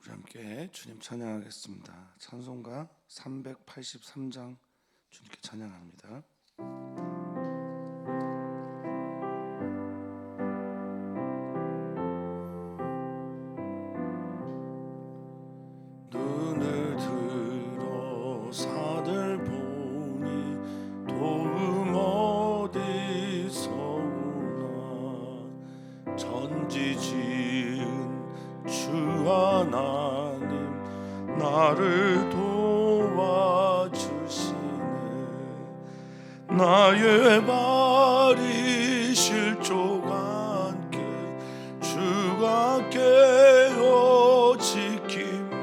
우리 함께 주님 찬양하겠습니다. 찬송가 383장 주님께 찬양합니다. 눈을 들어 산을 보니 도움 어디서 오나. 전지 지은 주 하나님 나를 도와주시네. 나의 발이 실족 않게 주가 깨어 지키며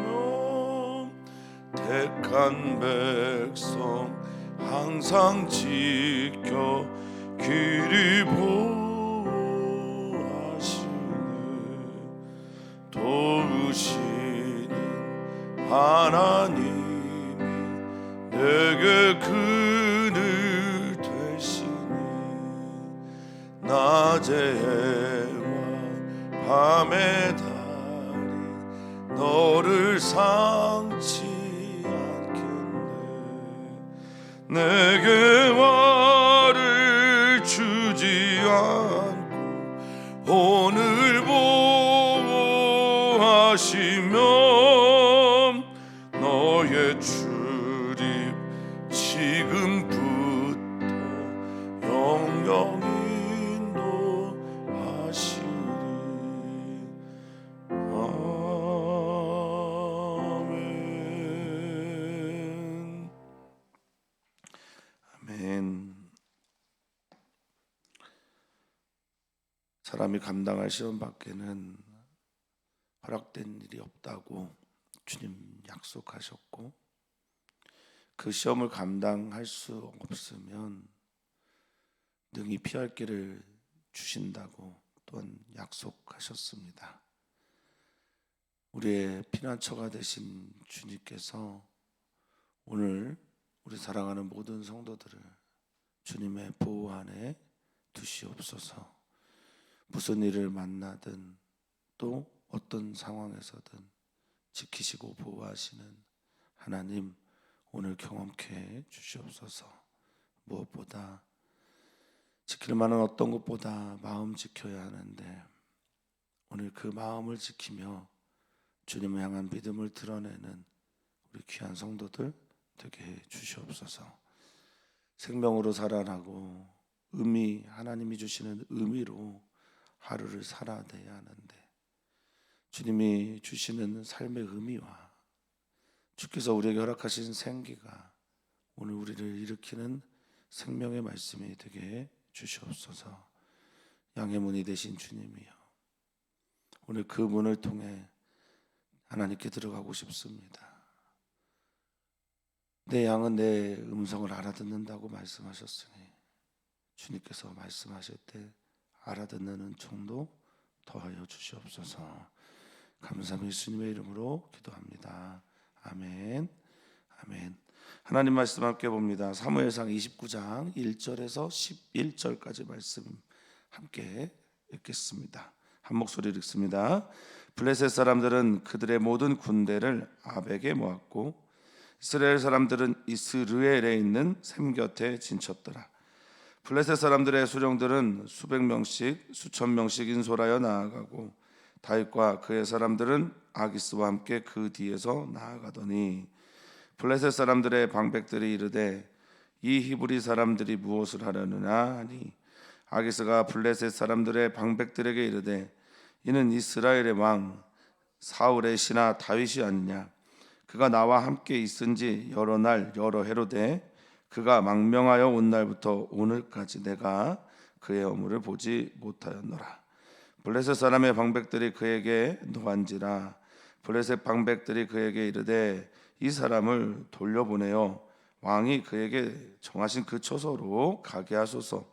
택한 백성 항상 지켜 길이 보호하시네. 도우시는 하나님이 내게 그늘 되시니. 낮의 해와 밤의 달이 너를 상치 않겠네. 내게 화를 주지 않고 오늘 보호하시며 너의 출입 지금부터 영영이 인도하시리. 아멘. 아멘. 사람이 감당할 시험 밖에는 허락된 일이 없다고 주님 약속하셨고, 그 시험을 감당할 수 없으면 능히 피할 길을 주신다고 또한 약속하셨습니다. 우리의 피난처가 되신 주님께서 오늘 우리 사랑하는 모든 성도들을 주님의 보호 안에 두시옵소서. 무슨 일을 만나든 또 어떤 상황에서든 지키시고 보호하시는 하나님 오늘 경험케 해 주시옵소서. 무엇보다 지킬 만한 어떤 것보다 마음 지켜야 하는데, 오늘 그 마음을 지키며 주님을 향한 믿음을 드러내는 우리 귀한 성도들 되게 해 주시옵소서. 생명으로 살아나고 하나님이 주시는 의미로 하루를 살아내야 하는데, 주님이 주시는 삶의 의미와 주께서 우리에게 허락하신 생기가 오늘 우리를 일으키는 생명의 말씀이 되게 해 주시옵소서. 양의 문이 되신 주님이여, 오늘 그 문을 통해 하나님께 들어가고 싶습니다. 내 양은 내 음성을 알아듣는다고 말씀하셨으니 주님께서 말씀하실 때 알아듣는 은총도 더하여 주시옵소서. 감사합니다. 예수님의 이름으로 기도합니다. 아멘. 아멘. 하나님 말씀 함께 봅니다. 사무엘상 29장 1절에서 11절까지 말씀 함께 읽겠습니다. 한 목소리로 읽습니다. 블레셋 사람들은 그들의 모든 군대를 아벡에 모았고 이스라엘 사람들은 이스르엘에 있는 샘 곁에 진쳤더라. 블레셋 사람들의 수령들은 수백 명씩 수천 명씩 인솔하여 나아가고 다윗과 그의 사람들은 아기스와 함께 그 뒤에서 나아가더니 블레셋 사람들의 방백들이 이르되 이 히브리 사람들이 무엇을 하려느냐 하니 아기스가 블레셋 사람들의 방백들에게 이르되 이는 이스라엘의 왕 사울의 신하 다윗이 아니냐. 그가 나와 함께 있은지 여러 날 여러 해로되 그가 망명하여 온 날부터 오늘까지 내가 그의 허물을 보지 못하였노라. 블레셋 사람의 방백들이 그에게 노한지라. 블레셋 방백들이 그에게 이르되 이 사람을 돌려보내어 왕이 그에게 정하신 그 처소로 가게 하소서.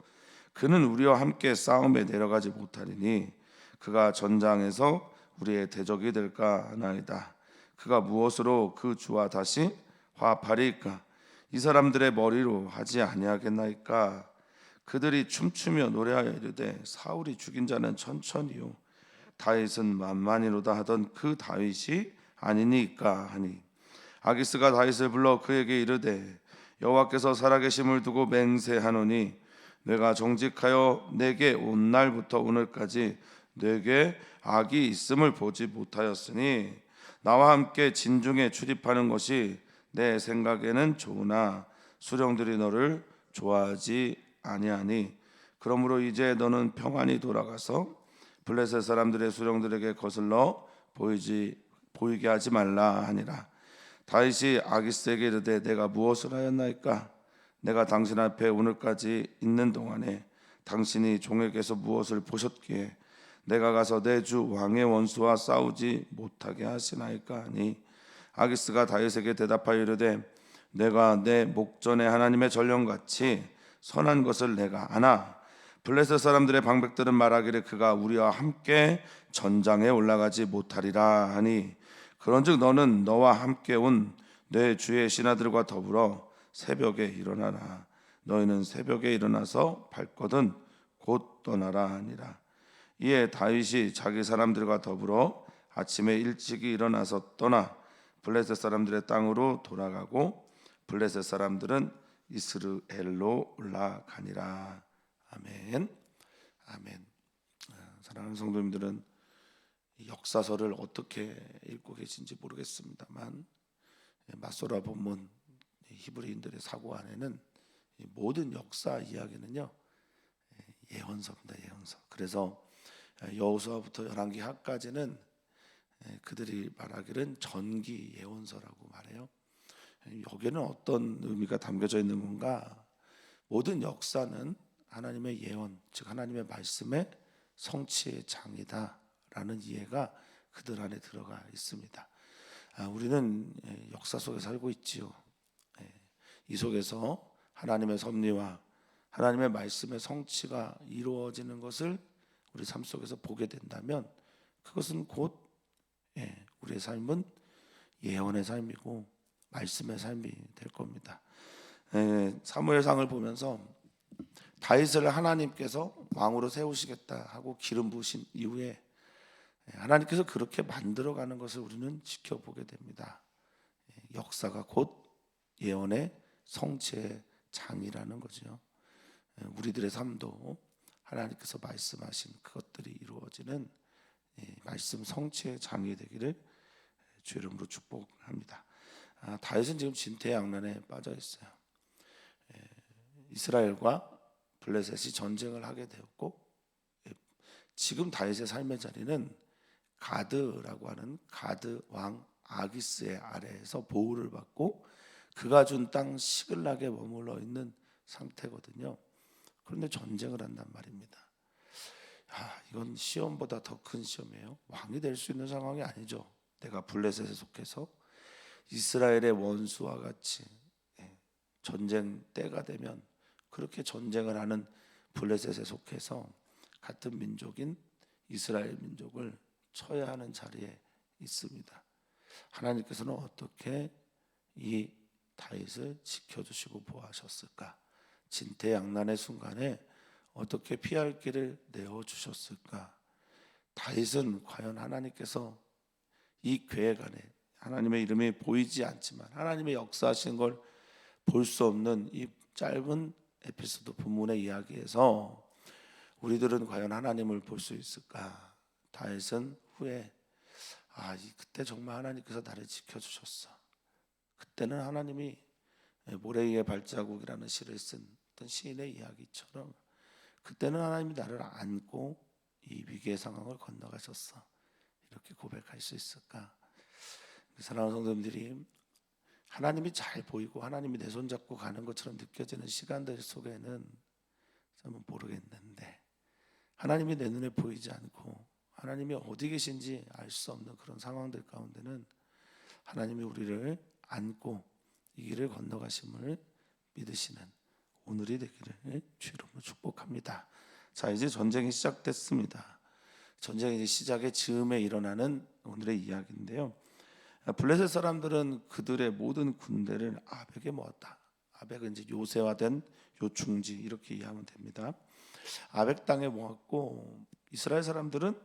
그는 우리와 함께 싸움에 내려가지 못하리니 그가 전장에서 우리의 대적이 될까 하나이다. 그가 무엇으로 그 주와 다시 화합하리까? 이 사람들의 머리로 하지 아니하겠나이까? 그들이 춤추며 노래하여 이르되 사울이 죽인 자는 천천히요 다윗은 만만이로다 하던 그 다윗이 아니니까 하니 아기스가 다윗을 불러 그에게 이르되 여호와께서 살아계심을 두고 맹세하노니 내가 정직하여 내게 온 날부터 오늘까지 내게 악이 있음을 보지 못하였으니 나와 함께 진중에 출입하는 것이 내 생각에는 좋으나 수령들이 너를 좋아하지 아니하니 그러므로 이제 너는 평안히 돌아가서 블레셋 사람들의 수령들에게 거슬러 보이게 하지 말라 하니라. 다윗이 아기스에게 이르되 내가 무엇을 하였나이까? 내가 당신 앞에 오늘까지 있는 동안에 당신이 종에게서 무엇을 보셨기에 내가 가서 내 주 왕의 원수와 싸우지 못하게 하시나이까 하니 아기스가 다윗에게 대답하여 이르되 내가 내 목전에 하나님의 전령같이 선한 것을 내가 아나 블레셋 사람들의 방백들은 말하기를 그가 우리와 함께 전장에 올라가지 못하리라 하니 그런즉 너는 너와 함께 온 내 주의 신하들과 더불어 새벽에 일어나라. 너희는 새벽에 일어나서 밝거든 곧 떠나라 하니라. 이에 다윗이 자기 사람들과 더불어 아침에 일찍이 일어나서 떠나 블레셋 사람들의 땅으로 돌아가고 블레셋 사람들은 이스르엘로 올라가니라. 아멘. 아멘. 사랑하는 성도님들은 역사서를 어떻게 읽고 계신지 모르겠습니다만 마소라 본문 히브리인들의 사고 안에는 모든 역사 이야기는요 예언서입니다. 예언서. 그래서 여호수아부터 열왕기하까지는 그들이 말하기는 전기 예언서라고 말해요. 여기에는 어떤 의미가 담겨져 있는 건가? 모든 역사는 하나님의 예언, 즉 하나님의 말씀의 성취의 장이다라는 이해가 그들 안에 들어가 있습니다. 우리는 역사 속에 살고 있지요. 이 속에서 하나님의 섭리와 하나님의 말씀의 성취가 이루어지는 것을 우리 삶 속에서 보게 된다면 그것은 곧 우리의 삶은 예언의 삶이고 말씀의 삶이 될 겁니다. 사무엘상을 보면서 다윗을 하나님께서 왕으로 세우시겠다 하고 기름 부으신 이후에 하나님께서 그렇게 만들어가는 것을 우리는 지켜보게 됩니다. 역사가 곧 예언의 성취의 장이라는 거죠. 우리들의 삶도 하나님께서 말씀하신 그것들이 이루어지는 말씀 성취의 장이 되기를 주 이름으로 축복합니다. 다윗은 지금 진퇴양난에 빠져 있어요. 이스라엘과 블레셋이 전쟁을 하게 되었고 지금 다윗의 삶의 자리는 가드라고 하는 가드 왕 아기스의 아래에서 보호를 받고 그가 준 땅 시글락에 머물러 있는 상태거든요. 그런데 전쟁을 한단 말입니다. 이건 시험보다 더 큰 시험이에요. 왕이 될 수 있는 상황이 아니죠. 내가 블레셋에 속해서 이스라엘의 원수와 같이 전쟁 때가 되면 그렇게 전쟁을 하는 블레셋에 속해서 같은 민족인 이스라엘 민족을 쳐야 하는 자리에 있습니다. 하나님께서는 어떻게 이 다윗을 지켜주시고 보호하셨을까? 진퇴양난의 순간에 어떻게 피할 길을 내어주셨을까? 다윗은 과연 하나님께서 이 계획 안에 하나님의 이름이 보이지 않지만 하나님의 역사하신 걸 볼 수 없는 이 짧은 에피소드 본문의 이야기에서 우리들은 과연 하나님을 볼 수 있을까? 다윗은 후에 그때 정말 하나님께서 나를 지켜주셨어. 그때는 하나님이 모래 위에 발자국이라는 시를 쓴 어떤 시인의 이야기처럼 그때는 하나님이 나를 안고 이 위기의 상황을 건너가셨어. 이렇게 고백할 수 있을까? 사랑하는 성도님들이 하나님이 잘 보이고 하나님이 내 손 잡고 가는 것처럼 느껴지는 시간들 속에는 저는 모르겠는데 하나님이 내 눈에 보이지 않고 하나님이 어디 계신지 알 수 없는 그런 상황들 가운데는 하나님이 우리를 안고 이 길을 건너가심을 믿으시는 오늘이 되기를 주 이름으로 축복합니다. 자, 이제 전쟁이 시작됐습니다. 전쟁이 시작의 즈음에 일어나는 오늘의 이야기인데요. 블레셋 사람들은 그들의 모든 군대를 아벡에 모았다. 아벡은 이제 요새화된 요충지 이렇게 이해하면 됩니다. 아벡 땅에 모았고 이스라엘 사람들은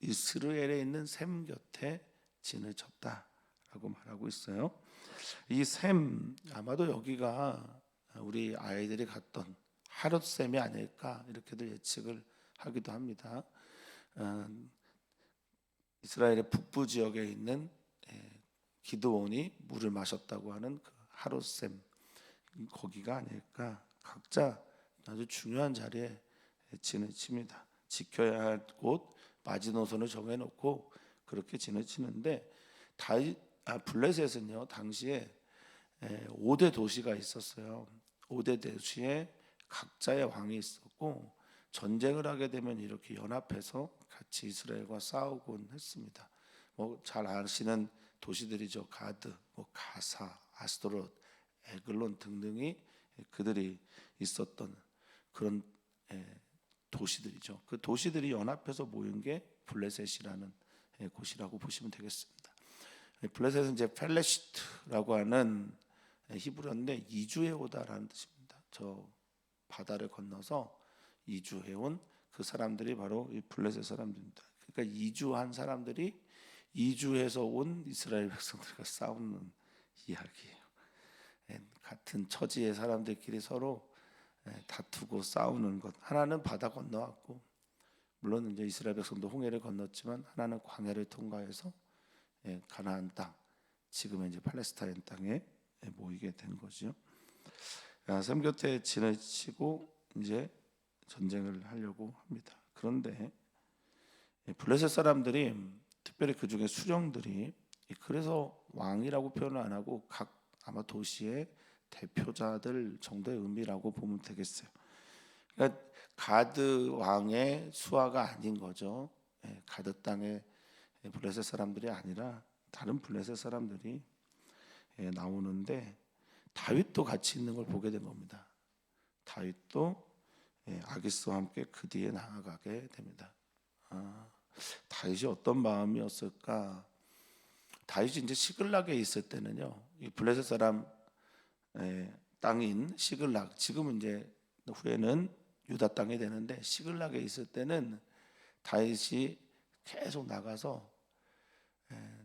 이스라엘에 있는 셈 곁에 진을 쳤다. 라고 말하고 있어요. 이 셈, 아마도 여기가 우리 아이들이 갔던 하룻셈이 아닐까 이렇게들 예측을 하기도 합니다. 이스라엘의 북부 지역에 있는 기드온이 물을 마셨다고 하는 그 하룻셈, 거기가 아닐까. 각자 아주 중요한 자리에 지내칩니다. 지켜야 할 곳 마지노선을 정해놓고 그렇게 지내치는데, 블레셋은요 당시에 5대 도시가 있었어요. 5대 도시에 각자의 왕이 있었고, 전쟁을 하게 되면 이렇게 연합해서 같이 이스라엘과 싸우곤 했습니다. 뭐 잘 아시는 도시들이죠. 가드, 뭐 가사, 아스도롯, 에글론 등등이 그들이 있었던 그런 도시들이죠. 그 도시들이 연합해서 모인 게 블레셋이라는 곳이라고 보시면 되겠습니다. 블레셋은 이제 펠레시트라고 하는 히브리어인데 이주해 오다라는 뜻입니다. 저 바다를 건너서 이주해 온 그 사람들이 바로 이 블레셋 사람들입니다. 그러니까 이주한 사람들이 이주해서 온 이스라엘 백성들과 싸우는 이야기예요. 같은 처지의 사람들끼리 서로 다투고 싸우는 것. 하나는 바다 건너왔고, 물론 이제 이스라엘 백성도 홍해를 건넜지만 하나는 광야를 통과해서 가나안 땅, 지금의 이제 팔레스타인 땅에 모이게 된 거죠. 샘 곁에 지내치고 이제 전쟁을 하려고 합니다. 그런데 블레셋 사람들이, 특별히 그 중에 수령들이, 그래서 왕이라고 표현을 안 하고 각 아마 도시의 대표자들 정도의 의미라고 보면 되겠어요. 그러니까 가드 왕의 수하가 아닌 거죠. 가드 땅의 블레셋 사람들이 아니라 다른 블레셋 사람들이 나오는데, 다윗도 같이 있는 걸 보게 된 겁니다. 다윗도 아기스와 함께 그 뒤에 나아가게 됩니다. 다윗이 어떤 마음이었을까? 다윗이 이제 시글락에 있을 때는요, 이 블레셋 사람 땅인 시글락, 지금은 이제 후에는 유다 땅이 되는데, 시글락에 있을 때는 다윗이 계속 나가서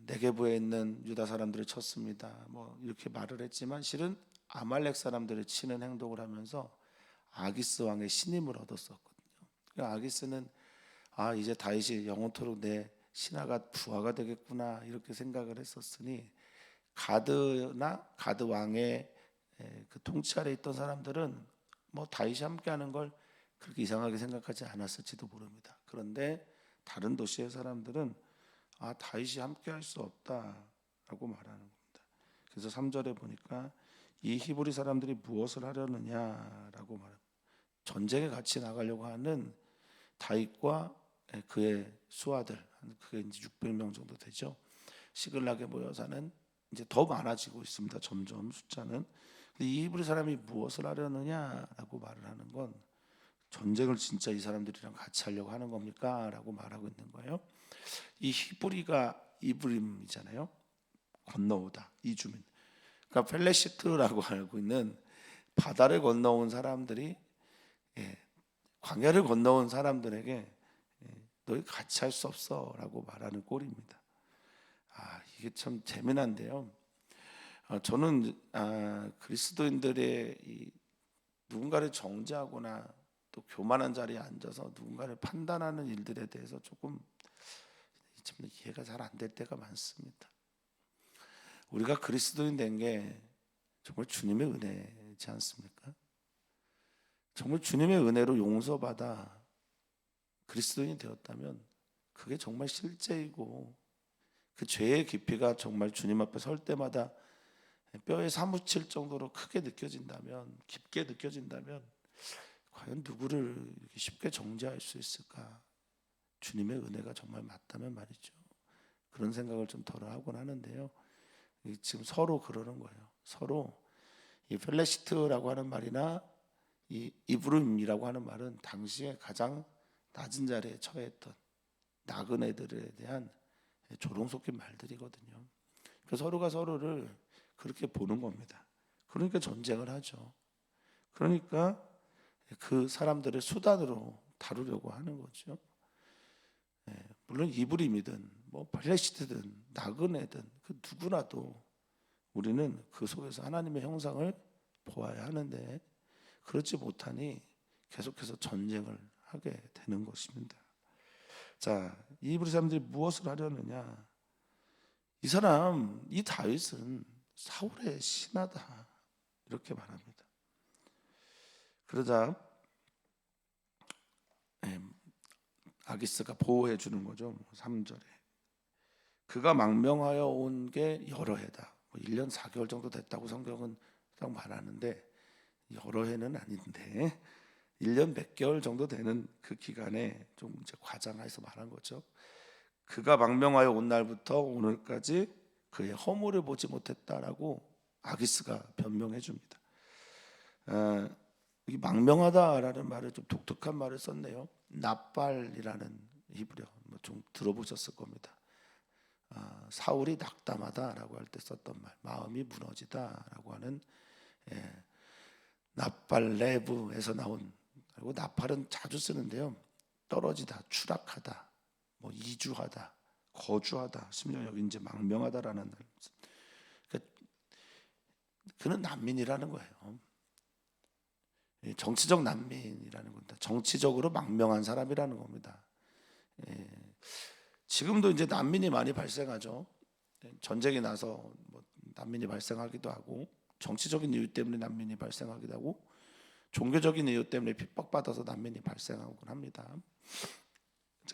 네게부에 있는 유다 사람들을 쳤습니다. 뭐 이렇게 말을 했지만 실은 아말렉 사람들을 치는 행동을 하면서 아기스 왕의 신임을 얻었었거든요. 그러니까 아기스는 이제 다윗이 영원토록 내 신하가 부하가 되겠구나 이렇게 생각을 했었으니, 가드나 가드 왕의 그 통치 아래 있던 사람들은 뭐 다윗이 함께하는 걸 그렇게 이상하게 생각하지 않았을지도 모릅니다. 그런데 다른 도시의 사람들은 다윗이 함께할 수 없다라고 말하는 겁니다. 그래서 3절에 보니까 이 히브리 사람들이 무엇을 하려느냐라고 말합니다. 전쟁에 같이 나가려고 하는 다윗과 그의 수하들, 그게 이제 600명 정도 되죠. 시글락에 모여 사는, 이제 더 많아지고 있습니다. 점점 숫자는. 근데 이 히브리 사람이 무엇을 하려느냐라고 말을 하는 건, 전쟁을 진짜 이 사람들이랑 같이 하려고 하는 겁니까? 라고 말하고 있는 거예요. 이 히브리가 이브림이잖아요. 건너오다, 이주민. 그러니까 펠레시트라고 알고 있는 바다를 건너온 사람들이 광야를 건너온 사람들에게 너희 같이 할 수 없어라고 말하는 꼴입니다. 이게 참 재미난데요. 저는 그리스도인들의 누군가를 정죄하거나 또 교만한 자리에 앉아서 누군가를 판단하는 일들에 대해서 조금 참 이해가 잘 안 될 때가 많습니다. 우리가 그리스도인 된 게 정말 주님의 은혜지 않습니까? 정말 주님의 은혜로 용서받아 그리스도인이 되었다면 그게 정말 실제이고, 그 죄의 깊이가 정말 주님 앞에 설 때마다 뼈에 사무칠 정도로 크게 느껴진다면, 깊게 느껴진다면, 과연 누구를 이렇게 쉽게 정죄할 수 있을까? 주님의 은혜가 정말 맞다면 말이죠. 그런 생각을 좀 덜어 하곤 하는데요. 지금 서로 그러는 거예요. 서로 이 펠레시트라고 하는 말이나 이 이브림이라고 하는 말은 당시에 가장 낮은 자리에 처했던 나그네들에 대한 조롱 섞인 말들이거든요. 그래서 서로가 서로를 그렇게 보는 겁니다. 그러니까 전쟁을 하죠. 그러니까 그 사람들을 수단으로 다루려고 하는 거죠. 물론 이브림이든 뭐 팔레시트든 나그네든 그 누구나도 우리는 그 속에서 하나님의 형상을 보아야 하는데 그렇지 못하니 계속해서 전쟁을 하게 되는 것입니다. 자, 이 이브리 사람들이 무엇을 하려느냐? 이 다윗은 사울의 신하다 이렇게 말합니다. 그러자 아기스가 보호해 주는 거죠. 3절에 그가 망명하여 온 게 여러 해다. 1년 4개월 정도 됐다고 성경은 딱 말하는데 여러 해는 아닌데 1년 몇 개월 정도 되는 그 기간에 좀 이제 과장해서 말한 거죠. 그가 망명하여 온 날부터 오늘까지 그의 허물을 보지 못했다라고 아기스가 변명해 줍니다. 이 망명하다라는 말을 좀 독특한 말을 썼네요. 나발이라는 히브리어 좀 들어보셨을 겁니다. 사울이 낙담하다라고 할 때 썼던 말, 마음이 무너지다라고 하는 나팔레브에서 나온, 그리고 나팔은 자주 쓰는데요. 떨어지다, 추락하다, 뭐 이주하다, 거주하다, 심지어 여기 이제 망명하다라는 말. 그는 난민이라는 거예요. 정치적 난민이라는 겁니다. 정치적으로 망명한 사람이라는 겁니다. 지금도 이제 난민이 많이 발생하죠. 전쟁이 나서 뭐 난민이 발생하기도 하고, 정치적인 이유 때문에 난민이 발생하기도 하고, 종교적인 이유 때문에 핍박받아서 난민이 발생하곤 합니다.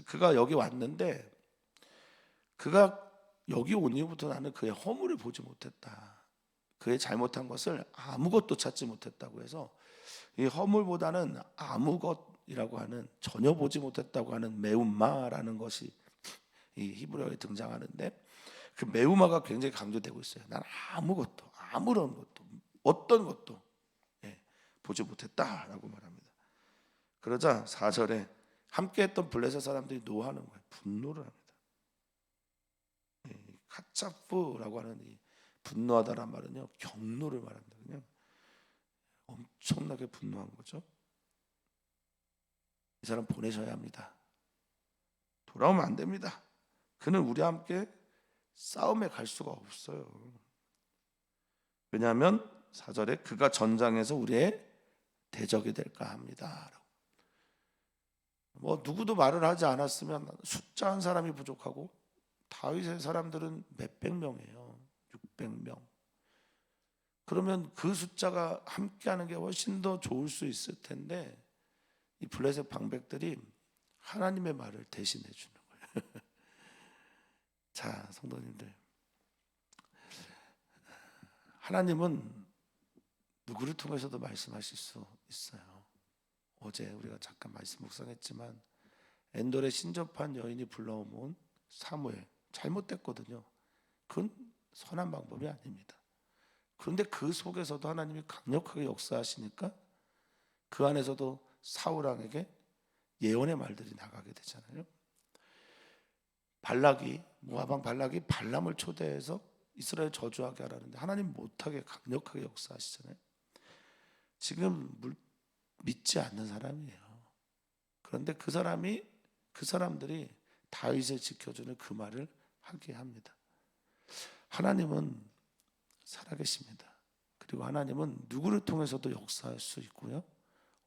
그가 여기 왔는데, 그가 여기 온 이후부터 나는 그의 허물을 보지 못했다. 그의 잘못한 것을 아무것도 찾지 못했다고 해서, 이 허물보다는 아무것이라고 하는, 전혀 보지 못했다고 하는 메움마라는 것이 이 히브리어에 등장하는데, 그 메우마가 굉장히 강조되고 있어요. 난 아무것도, 아무런 것도, 어떤 것도 보지 못했다라고 말합니다. 그러자 4절에 함께했던 블레셋 사람들이 노하는 거예요. 분노를 합니다. 카차프라고 하는 이 분노하다란 말은요, 경노를 말합니다. 그냥 엄청나게 분노한 거죠. 이 사람 보내셔야 합니다. 돌아오면 안 됩니다. 그는 우리와 함께 싸움에 갈 수가 없어요. 왜냐하면 4절에 그가 전장에서 우리의 대적이 될까 합니다. 뭐 누구도 말을 하지 않았으면 숫자 한 사람이 부족하고, 다윗의 사람들은 몇백 명이에요. 600명. 그러면 그 숫자가 함께하는 게 훨씬 더 좋을 수 있을 텐데, 이 블레셋 방백들이 하나님의 말을 대신해 주는 거예요. 자, 성도님들, 하나님은 누구를 통해서도 말씀하실 수 있어요. 어제 우리가 잠깐 말씀 묵상했지만 엔돌에 신접한 여인이 불러온 사무엘, 잘못됐거든요. 그건 선한 방법이 아닙니다. 그런데 그 속에서도 하나님이 강력하게 역사하시니까 그 안에서도 사울 왕에게 예언의 말들이 나가게 되잖아요. 발락이, 모압 왕 발락이 발람을 초대해서 이스라엘 저주하게 하라는데 하나님 못하게 강력하게 역사하시잖아요. 지금 믿지 않는 사람이에요. 그런데 그 사람들이 다윗을 지켜주는 그 말을 하게 합니다. 하나님은 살아계십니다. 그리고 하나님은 누구를 통해서도 역사할 수 있고요,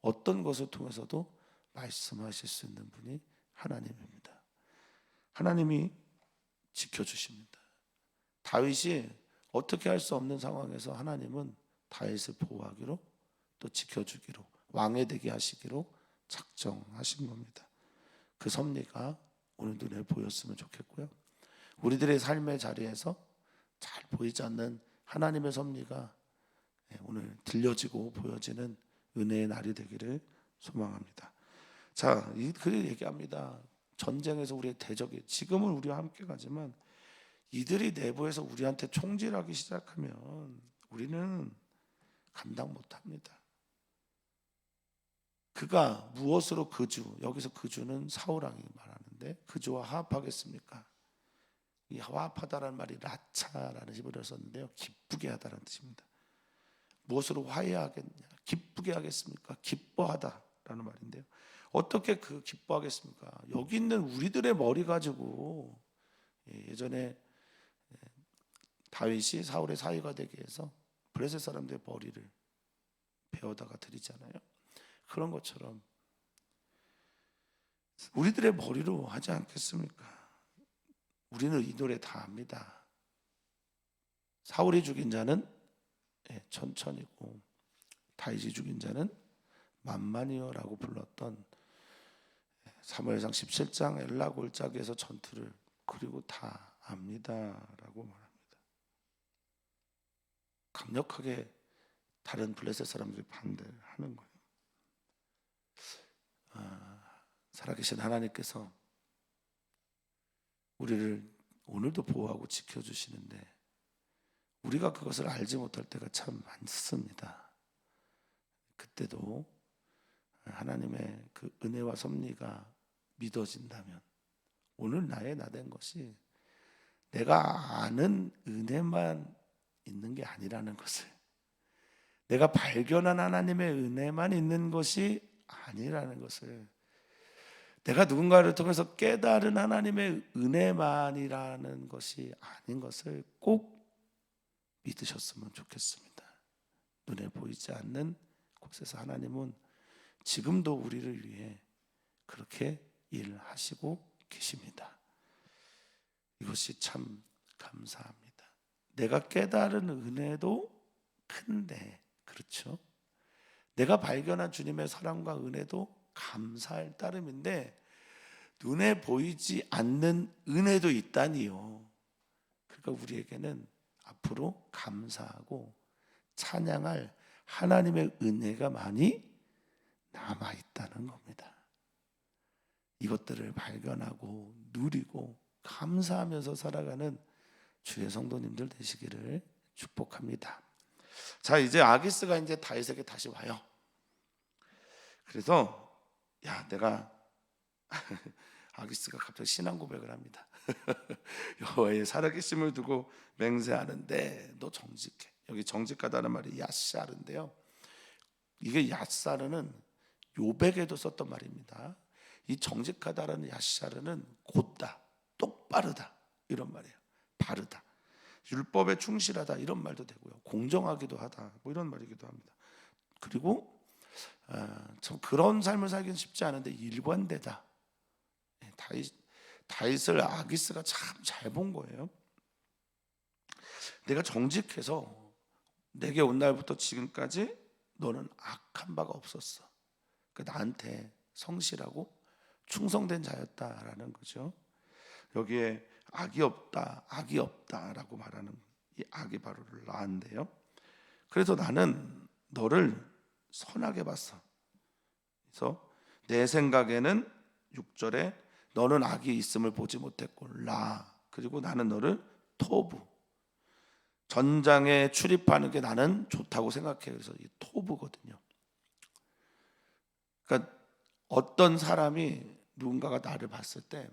어떤 것을 통해서도 말씀하실 수 있는 분이 하나님입니다. 하나님이 지켜주십니다. 다윗이 어떻게 할 수 없는 상황에서 하나님은 다윗을 보호하기로, 또 지켜주기로, 왕이 되게 하시기로 작정하신 겁니다. 그 섭리가 오늘도 늘 보였으면 좋겠고요, 우리들의 삶의 자리에서 잘 보이지 않는 하나님의 섭리가 오늘 들려지고 보여지는 은혜의 날이 되기를 소망합니다. 자, 그 얘기합니다. 전쟁에서 우리의 대적이, 지금은 우리와 함께 가지만 이들이 내부에서 우리한테 총질하기 시작하면 우리는 감당 못합니다. 그가 무엇으로 그주, 여기서 그주는 사울왕이 말하는데 그주와 화합하겠습니까? 이 화합하다라는 말이 라차라는 히브리어를 썼는데요, 기쁘게 하다라는 뜻입니다. 무엇으로 화해하겠냐? 기쁘게 하겠습니까? 기뻐하다라는 말인데요, 어떻게 그 기뻐하겠습니까? 여기 있는 우리들의 머리 가지고 예전에 다윗이 사울의 사위가 되게 해서 블레셋 사람들의 머리를 베어다가 드리잖아요. 그런 것처럼 우리들의 머리로 하지 않겠습니까? 우리는 이 노래 다 압니다. 사울이 죽인 자는 천천히고 다윗이 죽인 자는 만만이여라고 불렀던 사무엘상 17장 엘라 골짜기에서 전투를 그리고 다 압니다라고 말합니다. 강력하게 다른 블레셋 사람들이 반대를 하는 거예요. 살아계신 하나님께서 우리를 오늘도 보호하고 지켜주시는데 우리가 그것을 알지 못할 때가 참 많습니다. 그때도 하나님의 그 은혜와 섭리가 믿어진다면 오늘 나의 나된 것이 내가 아는 은혜만 있는 게 아니라는 것을, 내가 발견한 하나님의 은혜만 있는 것이 아니라는 것을, 내가 누군가를 통해서 깨달은 하나님의 은혜만이라는 것이 아닌 것을 꼭 믿으셨으면 좋겠습니다. 눈에 보이지 않는 곳에서 하나님은 지금도 우리를 위해 그렇게 일하시고 계십니다. 이것이 참 감사합니다. 내가 깨달은 은혜도 큰데, 그렇죠? 내가 발견한 주님의 사랑과 은혜도 감사할 따름인데 눈에 보이지 않는 은혜도 있다니요. 그러니까 우리에게는 앞으로 감사하고 찬양할 하나님의 은혜가 많이 남아있다는 겁니다. 이것들을 발견하고 누리고 감사하면서 살아가는 주의 성도님들 되시기를 축복합니다. 자, 이제 아기스가 이제 다윗에게 다시 와요. 그래서 내가 아기스가 갑자기 신앙 고백을 합니다. 여호와의 살아계심을 두고 맹세하는데 너 정직해. 여기 정직하다는 말이 야샤르인데요, 이게 야샤르는 요백에도 썼던 말입니다. 이 정직하다라는 야샤르는 곧다, 똑바르다 이런 말이에요. 바르다, 율법에 충실하다 이런 말도 되고요, 공정하기도 하다 뭐 이런 말이기도 합니다. 그리고 참 그런 삶을 살기는 쉽지 않은데 일관되다. 다윗을 아기스가 참 잘 본 거예요. 내가 정직해서 내게 온 날부터 지금까지 너는 악한 바가 없었어. 그러니까 나한테 성실하고 충성된 자였다라는 거죠. 여기에 악이 없다라고 말하는 이 악이 바로 나인데요. 그래서 나는 너를 선하게 봤어. 그래서 내 생각에는 6절에 너는 악이 있음을 보지 못했고 그리고 나는 너를 토부, 전장에 출입하는 게 나는 좋다고 생각해. 그래서 이 토부거든요. 그러니까 어떤 사람이 누군가가 나를 봤을 때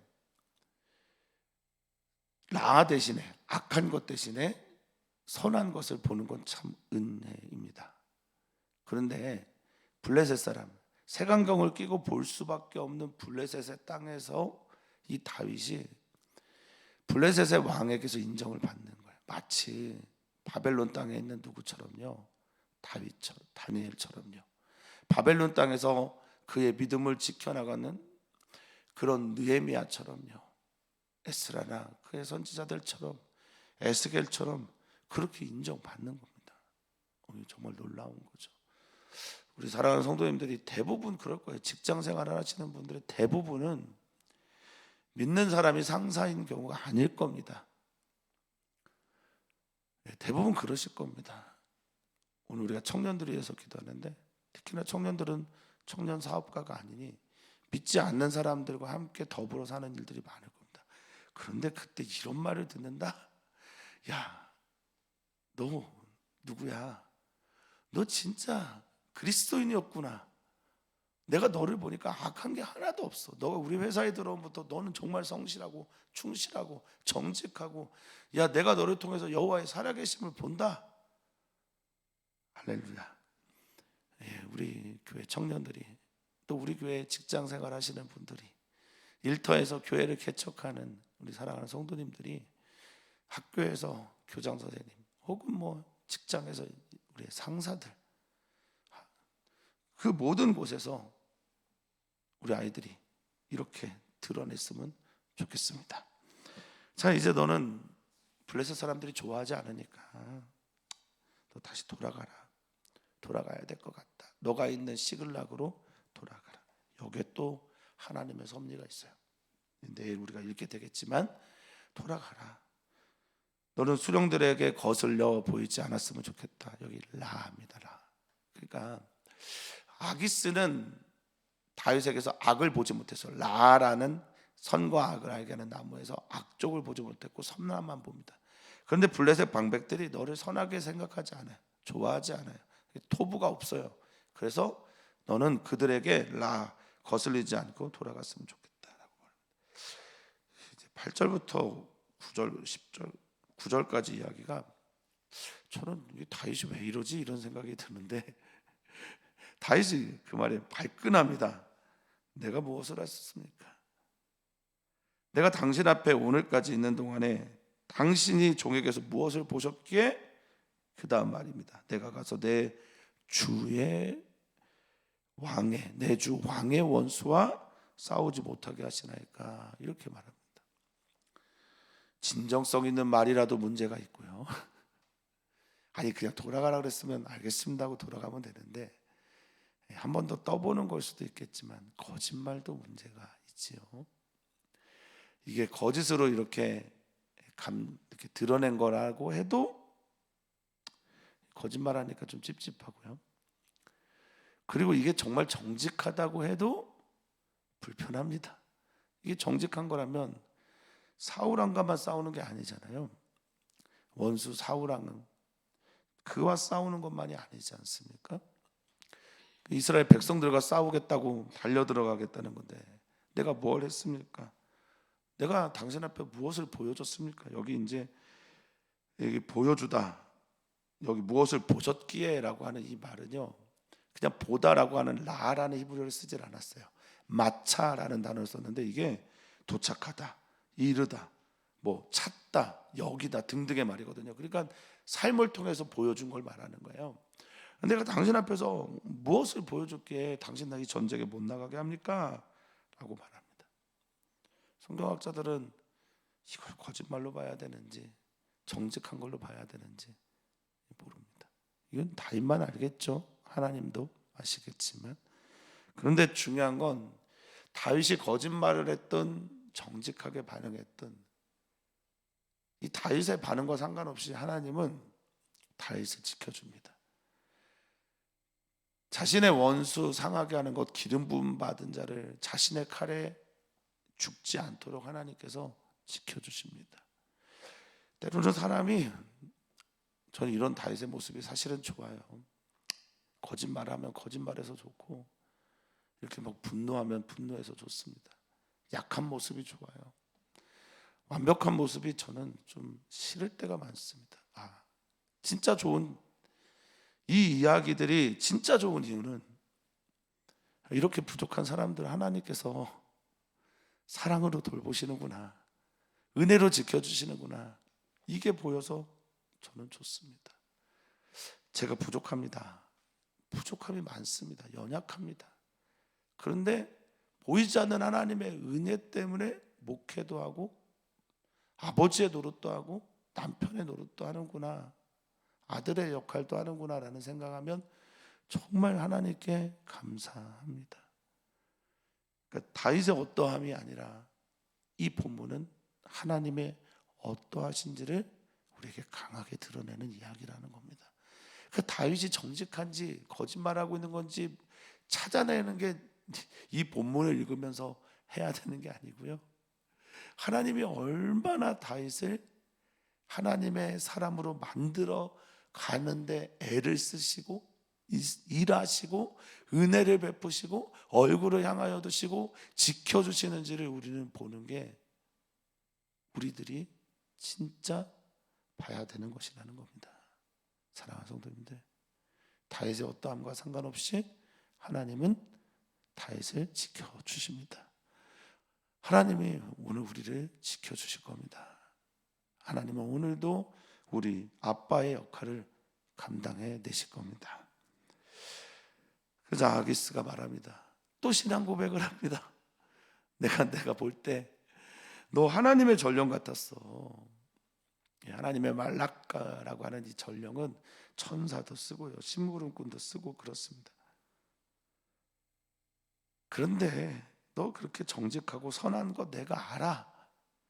라 대신에 악한 것 대신에 선한 것을 보는 건 참 은혜입니다. 그런데 블레셋 사람, 색안경을 끼고 볼 수밖에 없는 블레셋의 땅에서 이 다윗이 블레셋의 왕에게서 인정을 받는 거예요. 마치 바벨론 땅에 있는 누구처럼요, 다니엘처럼요. 바벨론 땅에서 그의 믿음을 지켜나가는 그런 느헤미야처럼요, 에스라나 그의 선지자들처럼, 에스겔처럼 그렇게 인정받는 겁니다. 정말 놀라운 거죠. 우리 사랑하는 성도님들이 대부분 그럴 거예요. 직장 생활을 하시는 분들의 대부분은 믿는 사람이 상사인 경우가 아닐 겁니다. 대부분 그러실 겁니다. 오늘 우리가 청년들을 위해서 기도하는데 특히나 청년들은 청년 사업가가 아니니 믿지 않는 사람들과 함께 더불어 사는 일들이 많을 겁니다. 그런데 그때 이런 말을 듣는다? 야, 너 누구야? 너 진짜 그리스도인이었구나. 내가 너를 보니까 악한 게 하나도 없어. 너가 우리 회사에 들어오면부터 너는 정말 성실하고 충실하고 정직하고, 야, 내가 너를 통해서 여호와의 살아계심을 본다. 할렐루야. 우리 교회 청년들이 또 우리 교회 직장 생활 하시는 분들이, 일터에서 교회를 개척하는 우리 사랑하는 성도님들이, 학교에서 교장 선생님 혹은 뭐 직장에서 우리 상사들, 그 모든 곳에서 우리 아이들이 이렇게 드러냈으면 좋겠습니다. 자, 이제 너는 블레셋 사람들이 좋아하지 않으니까 너 다시 돌아가야 될 것 같다. 너가 있는 시글락으로 돌아가라. 여기에 또 하나님의 섭리가 있어요. 내일 우리가 읽게 되겠지만 돌아가라. 너는 수령들에게 거슬려 보이지 않았으면 좋겠다. 여기 라입니다. 라. 그러니까 아기스는 다윗에게서 악을 보지 못해서 라라는 선과 악을 알게 하는 나무에서 악쪽을 보지 못했고 선함만 봅니다. 그런데 블레셋 방백들이 너를 선하게 생각하지 않아요. 좋아하지 않아요. 토부가 없어요. 그래서 너는 그들에게 라 거슬리지 않고 돌아갔으면 좋겠다라고 말합니다. 이제 8절부터 9절, 10절, 9절까지 이야기가, 저는 다윗이 왜 이러지 이런 생각이 드는데, 다윗이 그 말에 발끈합니다. 내가 무엇을 했습니까? 내가 당신 앞에 오늘까지 있는 동안에 당신이 종에게서 무엇을 보셨기에, 그 다음 말입니다. 내가 가서 내 주의 왕의, 내 주 왕의 원수와 싸우지 못하게 하시나이까, 이렇게 말합니다. 진정성 있는 말이라도 문제가 있고요. 아니 그냥 돌아가라 그랬으면 알겠습니다 하고 돌아가면 되는데, 한 번 더 떠보는 걸 수도 있겠지만 거짓말도 문제가 있지요. 이게 거짓으로 이렇게 드러낸 거라고 해도 거짓말하니까 좀 찝찝하고요. 그리고 이게 정말 정직하다고 해도 불편합니다. 이게 정직한 거라면 사울왕과만 싸우는 게 아니잖아요. 원수 사울왕은 그와 싸우는 것만이 아니지 않습니까? 이스라엘 백성들과 싸우겠다고 달려 들어가겠다는 건데, 내가 뭘 했습니까? 내가 당신 앞에 무엇을 보여줬습니까? 여기 이제 여기 보여주다, 여기 무엇을 보셨기에라고 하는 이 말은요, 그냥 보다라고 하는 라라는 히브리어를 쓰질 않았어요. 마차라는 단어를 썼는데, 이게 도착하다, 이르다, 뭐 찾다, 여기다 등등의 말이거든요. 그러니까 삶을 통해서 보여준 걸 말하는 거예요. 내가 당신 앞에서 무엇을 보여줬기에 당신 나 이 전쟁에 못 나가게 합니까? 라고 말합니다. 성경학자들은 이걸 거짓말로 봐야 되는지 정직한 걸로 봐야 되는지 모릅니다. 이건 다윗만 알겠죠. 하나님도 아시겠지만. 그런데 중요한 건 다윗이 거짓말을 했던 정직하게 반응했던 이 다윗의 반응과 상관없이 하나님은 다윗을 지켜줍니다. 자신의 원수 상하게 하는 것, 기름 부음 받은 자를 자신의 칼에 죽지 않도록 하나님께서 지켜주십니다. 때로는 사람이, 저는 이런 다윗의 모습이 사실은 좋아요. 거짓말하면 거짓말해서 좋고, 이렇게 막 분노하면 분노해서 좋습니다. 약한 모습이 좋아요. 완벽한 모습이 저는 좀 싫을 때가 많습니다. 진짜 좋은 이 이야기들이 진짜 좋은 이유는, 이렇게 부족한 사람들 하나님께서 사랑으로 돌보시는구나, 은혜로 지켜주시는구나, 이게 보여서 저는 좋습니다. 제가 부족합니다. 부족함이 많습니다. 연약합니다. 그런데 보이지 않는 하나님의 은혜 때문에 목회도 하고 아버지의 노릇도 하고 남편의 노릇도 하는구나, 아들의 역할도 하는구나 라는 생각하면 정말 하나님께 감사합니다. 그러니까 다윗의 어떠함이 아니라 이 본문은 하나님의 어떠하신지를 우리에게 강하게 드러내는 이야기라는 겁니다. 그 다윗이 정직한지 거짓말하고 있는 건지 찾아내는 게 이 본문을 읽으면서 해야 되는 게 아니고요, 하나님이 얼마나 다윗을 하나님의 사람으로 만들어 가는데 애를 쓰시고 일하시고 은혜를 베푸시고 얼굴을 향하여 두시고 지켜주시는지를 우리는 보는 게 우리들이 진짜 봐야 되는 것이라는 겁니다. 사랑하는 성도님들, 다윗의 어떠함과 상관없이 하나님은 다윗을 지켜주십니다. 하나님이 오늘 우리를 지켜주실 겁니다. 하나님은 오늘도 우리 아빠의 역할을 감당해 내실 겁니다. 그래서 아기스가 말합니다. 또 신앙 고백을 합니다. 내가 볼 때 너 하나님의 전령 같았어. 하나님의 말라카라고 하는 이 전령은 천사도 쓰고요, 심부름꾼도 쓰고 그렇습니다. 그런데 너 그렇게 정직하고 선한 거 내가 알아.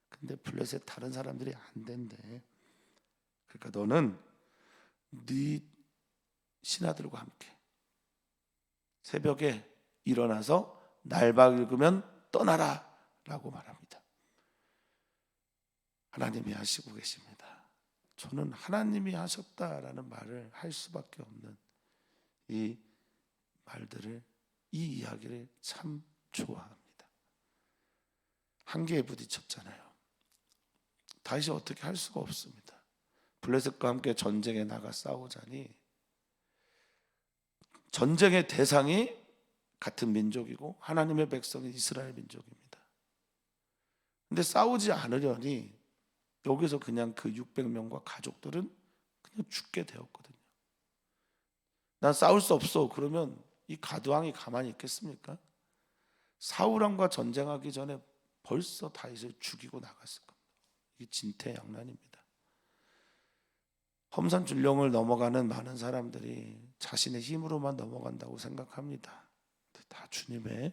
근데 블레셋 다른 사람들이 안 된대. 그러니까 너는 네 신하들과 함께 새벽에 일어나서 날 밝으면 떠나라 라고 말합니다. 하나님이 하시고 계십니다. 저는 하나님이 하셨다라는 말을 할 수밖에 없는 이 말들을, 이 이야기를 참 좋아합니다. 한계에 부딪혔잖아요. 다시 어떻게 할 수가 없습니다. 블레셋과 함께 전쟁에 나가 싸우자니 전쟁의 대상이 같은 민족이고 하나님의 백성인 이스라엘 민족입니다. 근데 싸우지 않으려니 여기서 그냥 그 600명과 가족들은 그냥 죽게 되었거든요. 난 싸울 수 없어. 그러면 이 가드왕이 가만히 있겠습니까? 사울왕과 전쟁하기 전에 벌써 다윗을 죽이고 나갔을 겁니다. 이게 진퇴양난입니다. 험산 줄령을 넘어가는 많은 사람들이 자신의 힘으로만 넘어간다고 생각합니다. 다 주님의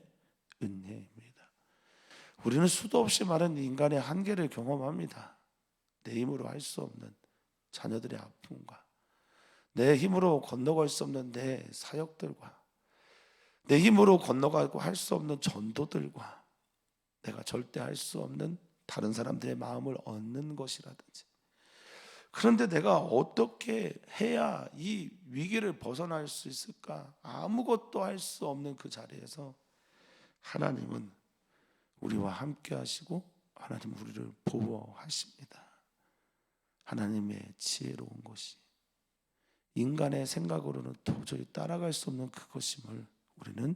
은혜입니다. 우리는 수도 없이 많은 인간의 한계를 경험합니다. 내 힘으로 할 수 없는 자녀들의 아픔과 내 힘으로 건너갈 수 없는 내 사역들과 내 힘으로 건너가고 할 수 없는 전도들과 내가 절대 할 수 없는 다른 사람들의 마음을 얻는 것이라든지, 그런데 내가 어떻게 해야 이 위기를 벗어날 수 있을까? 아무것도 할 수 없는 그 자리에서 하나님은 우리와 함께 하시고 하나님 우리를 보호하십니다. 하나님의 지혜로운 것이 인간의 생각으로는 도저히 따라갈 수 없는 그것임을 우리는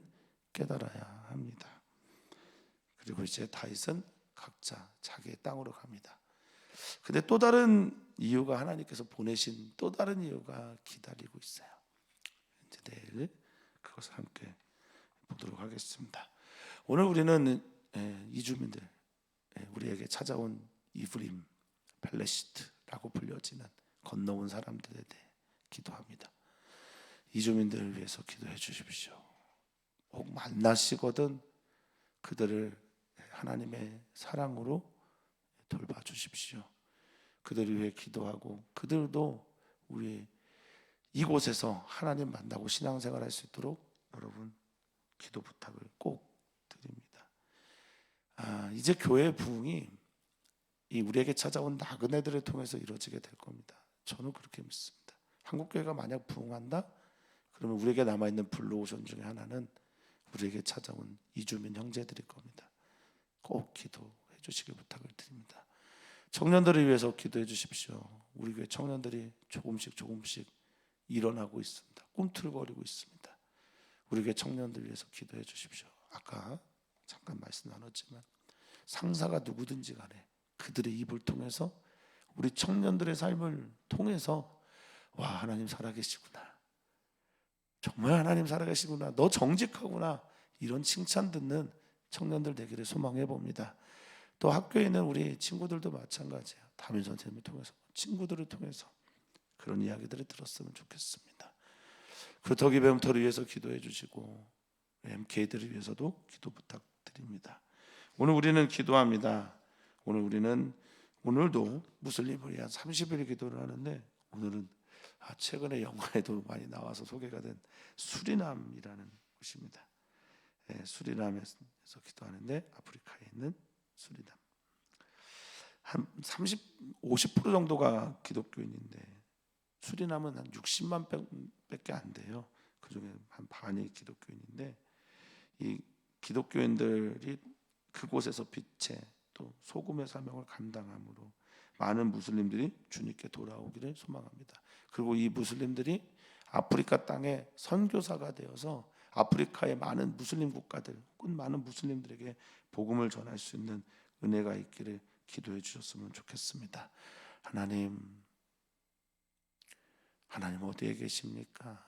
깨달아야 합니다. 그리고 이제 다윗은 각자 자기의 땅으로 갑니다. 근데 또 다른 이유가, 하나님께서 보내신 또 다른 이유가 기다리고 있어요. 이제 내일 그것을 함께 보도록 하겠습니다. 오늘 우리는 이주민들, 우리에게 찾아온 이브림, 벨레시트라고 불려지는 건너온 사람들에 대해 기도합니다. 이주민들을 위해서 기도해 주십시오. 혹 만나시거든 그들을 하나님의 사랑으로 돌봐주십시오. 그들을 위해 기도하고 그들도 우리 이곳에서 하나님 만나고 신앙생활 할 수 있도록 여러분 기도 부탁을 꼭 드립니다. 이제 교회의 부흥이 이 우리에게 찾아온 나그네들을 통해서 이루어지게 될 겁니다. 저는 그렇게 믿습니다. 한국교회가 만약 부흥한다? 그러면 우리에게 남아있는 블루오션 중에 하나는 우리에게 찾아온 이주민 형제들일 겁니다. 꼭 기도해 주시길 부탁을 드립니다. 청년들을 위해서 기도해 주십시오. 우리 교회 청년들이 조금씩 일어나고 있습니다. 꿈틀거리고 있습니다. 우리 교회 청년들을 위해서 기도해 주십시오. 아까 잠깐 말씀 나눴지만 상사가 누구든지 간에 그들의 입을 통해서 우리 청년들의 삶을 통해서 와, 하나님 살아계시구나, 정말 하나님 살아계시구나, 너 정직하구나, 이런 칭찬 듣는 청년들 되기를 소망해 봅니다. 또 학교에 있는 우리 친구들도 마찬가지예요. 담임 선생님을 통해서, 친구들을 통해서 그런 이야기들을 들었으면 좋겠습니다. 그 덕이 배움터를 위해서 기도해 주시고 MK들을 위해서도 기도 부탁드립니다. 오늘 우리는 기도합니다. 오늘도 무슬림을 위한 30일 기도를 하는데, 오늘은 최근에 영화에도 많이 나와서 소개가 된 수리남이라는 곳입니다. 수리남에서 기도하는데, 아프리카에 있는 수리남, 한 50% 정도가 기독교인인데 수리남은 한 60만 밖에 안 돼요. 그중에 한 반이 기독교인인데, 이 기독교인들이 그곳에서 빛의 또 소금의 사명을 감당함으로 많은 무슬림들이 주님께 돌아오기를 소망합니다. 그리고 이 무슬림들이 아프리카 땅에 선교사가 되어서 아프리카의 많은 무슬림 국가들 혹은 많은 무슬림들에게 복음을 전할 수 있는 은혜가 있기를 기도해 주셨으면 좋겠습니다. 하나님 어디에 계십니까?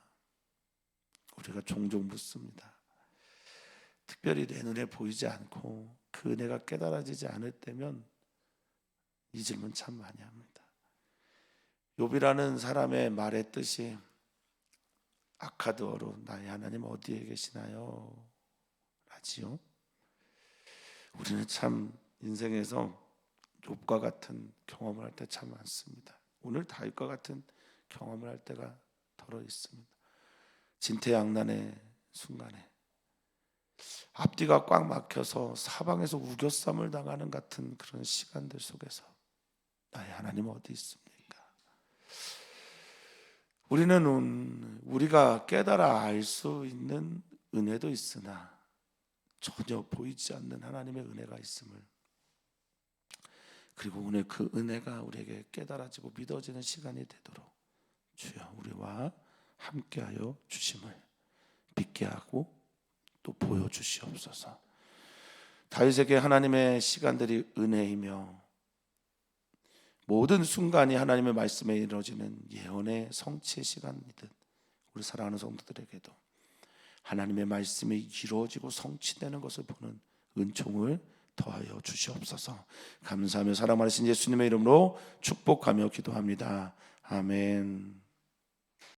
우리가 종종 묻습니다. 특별히 내 눈에 보이지 않고 그 은혜가 깨달아지지 않을 때면 이 질문 참 많이 합니다. 욥이라는 사람의 말의 뜻이 아카드어로 나의 하나님 어디에 계시나요? 라지요. 우리는 참 인생에서 욥과 같은 경험을 할 때 참 많습니다. 오늘 다윗과 같은 경험을 할 때가 더러 있습니다. 진퇴양난의 순간에 앞뒤가 꽉 막혀서 사방에서 우겨쌈을 당하는 같은 그런 시간들 속에서 나의 하나님 어디 있습니까? 우리는 우리가 깨달아 알 수 있는 은혜도 있으나 전혀 보이지 않는 하나님의 은혜가 있음을, 그리고 오늘 그 은혜가 우리에게 깨달아지고 믿어지는 시간이 되도록 주여 우리와 함께하여 주심을 믿게 하고 또 보여주시옵소서. 다윗에게 하나님의 시간들이 은혜이며 모든 순간이 하나님의 말씀에 이루어지는 예언의 성취의 시간이듯 우리 사랑하는 성도들에게도 하나님의 말씀이 이루어지고 성취되는 것을 보는 은총을 더하여 주시옵소서. 감사하며 사랑하신 예수님의 이름으로 축복하며 기도합니다. 아멘.